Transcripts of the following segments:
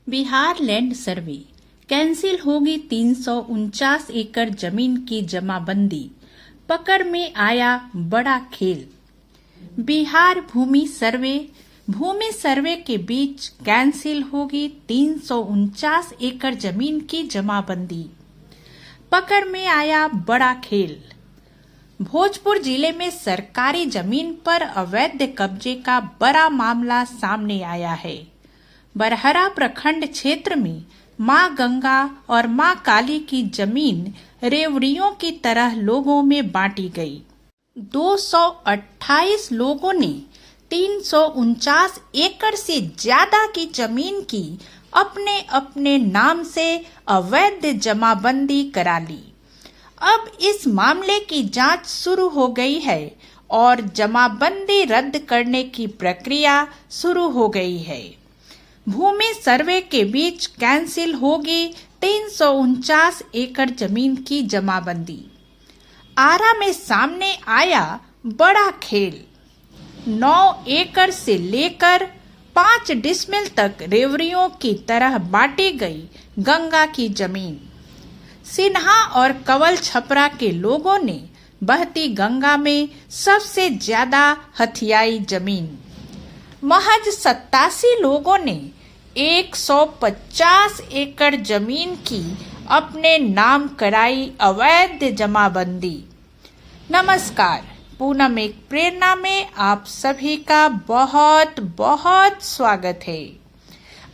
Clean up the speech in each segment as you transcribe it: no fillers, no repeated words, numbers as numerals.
Bihar land survey cancel होगी 349 एकड़ जमीन की जमाबंदी, पकड़ में आया बड़ा खेल। बिहार भूमि सर्वे के बीच कैंसिल होगी 349 एकड़ जमीन की जमाबंदी, पकड़ में आया बड़ा खेल। भोजपुर जिले में सरकारी जमीन पर अवैध कब्जे का बड़ा मामला सामने आया है। बरहरा प्रखंड क्षेत्र में मां गंगा और मां काली की जमीन रेवड़ियों की तरह लोगों में बांटी गई। 228 लोगों ने 349 एकड़ से ज्यादा की जमीन की अपने अपने नाम से अवैध जमाबंदी करा ली। अब इस मामले की जांच शुरू हो गई है और जमाबंदी रद्द करने की प्रक्रिया शुरू हो गई है। भूमि सर्वे के बीच कैंसिल होगी 349 एकड़ जमीन की जमाबंदी। आरा में सामने आया बड़ा खेल। 9 एकड़ से लेकर 5 डिसमिल तक रेवड़ियों की तरह बांटी गई गंगा की जमीन। सिन्हा और कवल छपरा के लोगों ने बहती गंगा में सबसे ज्यादा हथियाई जमीन। महज 87 लोगों ने 150 एकड़ जमीन की अपने नाम कराई अवैध जमाबंदी। नमस्कार, पूनम एक प्रेरणा में आप सभी का बहुत बहुत स्वागत है।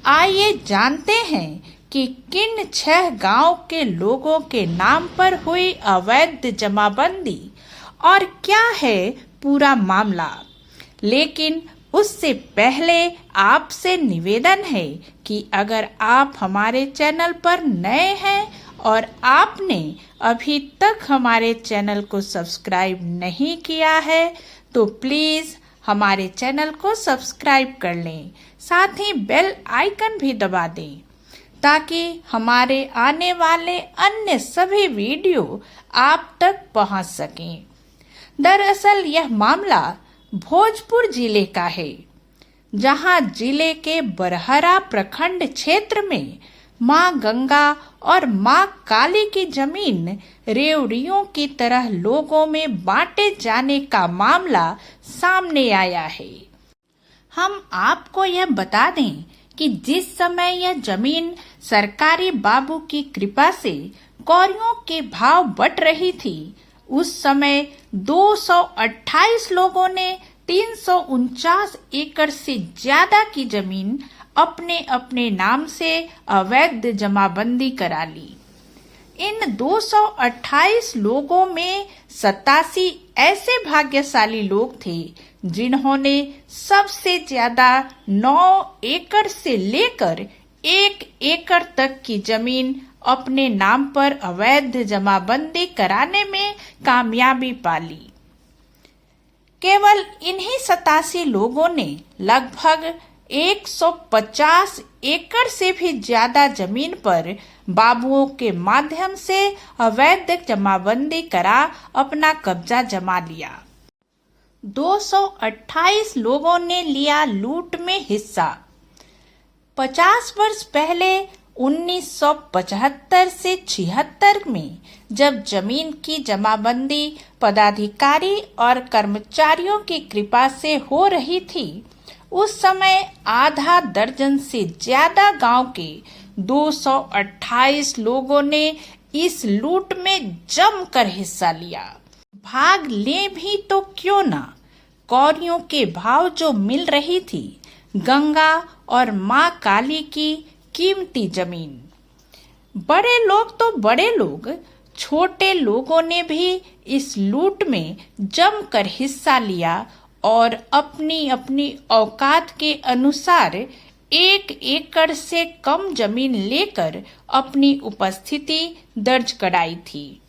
आइए जानते हैं कि किन 6 गांव के लोगों के नाम पर हुई अवैध जमाबंदी और क्या है पूरा मामला। लेकिन उससे पहले आपसे निवेदन है कि अगर आप हमारे चैनल पर नए हैं और आपने अभी तक हमारे चैनल को सब्सक्राइब नहीं किया है तो प्लीज हमारे चैनल को सब्सक्राइब कर लें, साथ ही बेल आइकन भी दबा दें ताकि हमारे आने वाले अन्य सभी वीडियो आप तक पहुंच सकें। दरअसल यह मामला भोजपुर जिले का है, जहां जिले के बरहरा प्रखंड क्षेत्र में मां गंगा और मां काली की जमीन रेवड़ियों की तरह लोगों में बांटे जाने का मामला सामने आया है। हम आपको यह बता दें कि जिस समय यह जमीन सरकारी बाबू की कृपा से कौड़ियों के भाव बट रही थी, उस समय 228 लोगों ने 349 एकड़ से ज्यादा की जमीन अपने अपने नाम से अवैध जमाबंदी करा ली। इन 228 लोगों में 87 ऐसे भाग्यशाली लोग थे जिन्होंने सबसे ज्यादा 9 एकड़ से लेकर 1 एकड़ तक की जमीन अपने नाम पर अवैध जमाबंदी कराने में कामयाबी पाली। केवल इन्हीं 87 लोगों ने लगभग 150 एकड़ से भी ज्यादा जमीन पर बाबुओं के माध्यम से अवैध जमाबंदी करा अपना कब्जा जमा लिया। 228 लोगों ने लिया लूट में हिस्सा। 50 वर्ष पहले 1975 से 76 में जब जमीन की जमाबंदी पदाधिकारी और कर्मचारियों की कृपा से हो रही थी, उस समय आधा दर्जन से ज्यादा गांव के 228 लोगों ने इस लूट में जमकर हिस्सा लिया। भाग ले भी तो क्यों ना, कौड़ियों के भाव जो मिल रही थी गंगा और मां काली की कीमती जमीन। बड़े लोग तो बड़े लोग, छोटे लोगों ने भी इस लूट में जमकर हिस्सा लिया और अपनी अपनी औकात के अनुसार 1 एकड़ से कम जमीन लेकर अपनी उपस्थिति दर्ज कराई थी।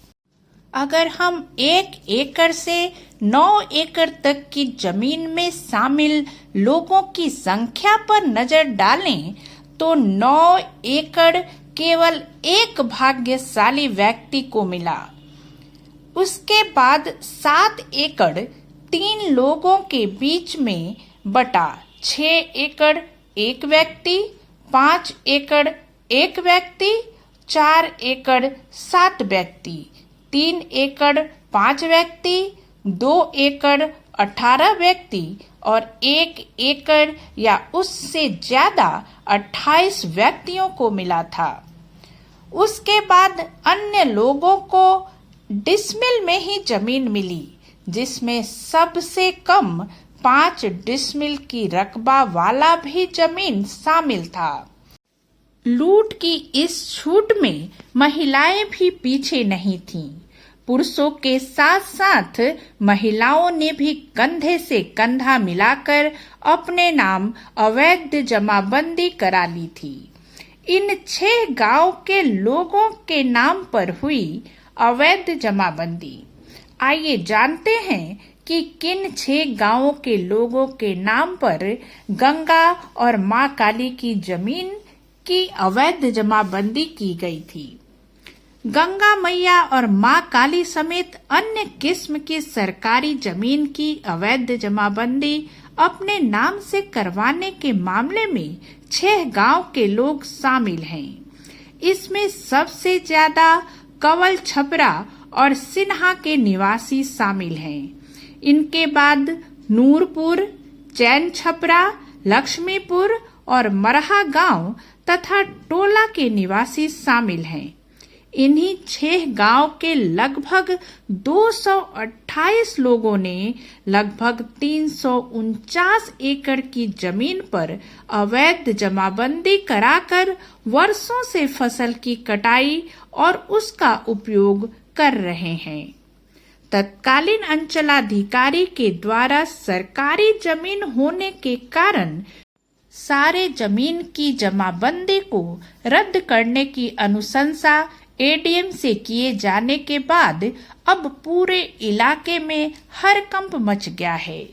अगर हम 1 एकड़ से 9 एकड़ तक की जमीन में शामिल लोगों की संख्या पर नजर डालें तो 9 एकड़ केवल एक भाग्यशाली व्यक्ति को मिला। उसके बाद 7 एकड़ 3 लोगों के बीच में बटा। 6 एकड़ एक व्यक्ति, 5 एकड़ 1 व्यक्ति, 4 एकड़ 7 व्यक्ति, 3 एकड़ 5 व्यक्ति, 2 एकड़ 18 व्यक्ति और 1 एकड़ या उससे ज्यादा 28 व्यक्तियों को मिला था। उसके बाद अन्य लोगों को डिसमिल में ही जमीन मिली, जिसमें सबसे कम 5 डिसमिल की रकबा वाला भी जमीन शामिल था। लूट की इस छूट में महिलाएं भी पीछे नहीं थीं। पुरुषों के साथ साथ महिलाओं ने भी कंधे से कंधा मिलाकर अपने नाम अवैध जमाबंदी करा ली थी। इन 6 गांव के लोगों के नाम पर हुई अवैध जमाबंदी। आइए जानते हैं कि किन 6 गांवों के लोगों के नाम पर गंगा और मां काली की जमीन की अवैध जमाबंदी की गई थी। गंगा मैया और मां काली समेत अन्य किस्म की सरकारी जमीन की अवैध जमाबंदी अपने नाम से करवाने के मामले में 6 गांव के लोग शामिल हैं। इसमें सबसे ज्यादा कंवल छपरा और सिन्हा के निवासी शामिल हैं। इनके बाद नूरपुर, चैन छपरा, लक्ष्मीपुर और मरहा गांव तथा टोला के निवासी शामिल हैं। इन्हीं 6 गांव के लगभग 228 लोगों ने लगभग 349 एकड़ की जमीन पर अवैध जमाबंदी कराकर वर्षों से फसल की कटाई और उसका उपयोग कर रहे हैं। तत्कालीन अंचलाधिकारी के द्वारा सरकारी जमीन होने के कारण सारे जमीन की जमाबंदी को रद्द करने की अनुशंसा एडीएम से किए जाने के बाद अब पूरे इलाके में हड़कंप मच गया है।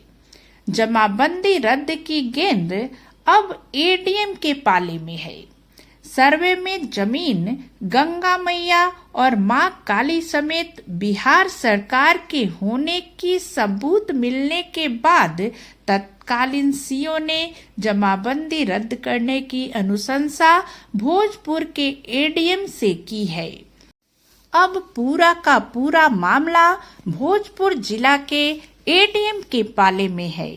जमाबंदी रद्द की गेंद अब एडीएम के पाले में है। सर्वे में जमीन गंगा मैया और मां काली समेत बिहार सरकार के होने की सबूत मिलने के बाद तत्कालीन सीओ ने जमाबंदी रद्द करने की अनुशंसा भोजपुर के एडीएम से की है। अब पूरा का पूरा मामला भोजपुर जिला के एडीएम के पाले में है।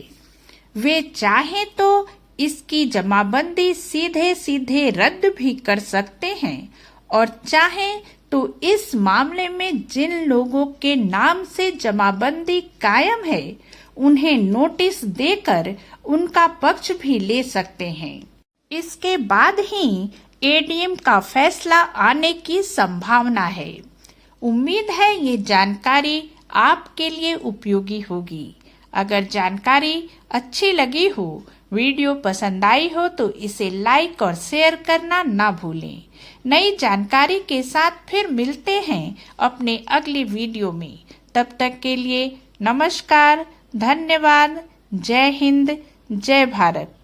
वे चाहे तो इसकी जमाबंदी सीधे सीधे रद्द भी कर सकते हैं और चाहे तो इस मामले में जिन लोगों के नाम से जमाबंदी कायम है उन्हें नोटिस देकर उनका पक्ष भी ले सकते हैं। इसके बाद ही एडीएम का फैसला आने की संभावना है। उम्मीद है ये जानकारी आपके लिए उपयोगी होगी। अगर जानकारी अच्छी लगी हो, वीडियो पसंद आई हो तो इसे लाइक और शेयर करना ना भूलें। नई जानकारी के साथ फिर मिलते हैं अपने अगले वीडियो में। तब तक के लिए नमस्कार, धन्यवाद, जय हिंद, जय भारत।